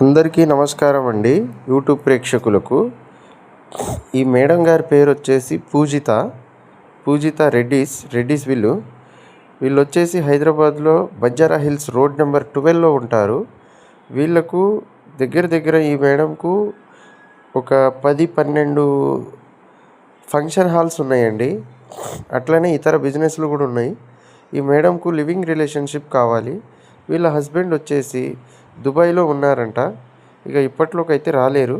అందరికీ నమస్కారం అండి. యూట్యూబ్ ప్రేక్షకులకు. ఈ మేడం గారి పేరు వచ్చేసి పూజిత రెడ్డిస్ వీళ్ళు వచ్చేసి హైదరాబాద్లో బంజారా హిల్స్ రోడ్ నెంబర్ 12లో ఉంటారు. వీళ్ళకు దగ్గర ఈ మేడంకు ఒక 10-12 ఫంక్షన్ హాల్స్ ఉన్నాయండి. అట్లనే ఇతర బిజినెస్లు కూడా ఉన్నాయి. ఈ మేడంకు లివింగ్ రిలేషన్షిప్ కావాలి. వీళ్ళ హస్బెండ్ వచ్చేసి దుబాయ్లో ఉన్నారంట. ఇక ఇప్పట్లోకి అయితే రాలేరు.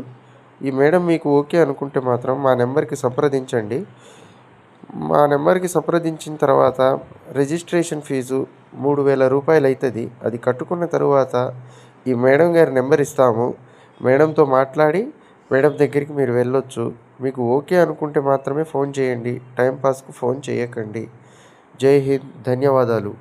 ఈ మేడం మీకు ఓకే అనుకుంటే మాత్రం మా నెంబర్కి సంప్రదించండి. మా నెంబర్కి సంప్రదించిన తర్వాత రిజిస్ట్రేషన్ ఫీజు 3,000 రూపాయలు అవుతుంది. అది కట్టుకున్న తరువాత ఈ మేడం గారి నెంబర్ ఇస్తాము. మేడంతో మాట్లాడి మేడం దగ్గరికి మీరు వెళ్ళొచ్చు. మీకు ఓకే అనుకుంటే మాత్రమే ఫోన్ చేయండి. టైంపాస్కు ఫోన్ చేయకండి. జై హింద్. ధన్యవాదాలు.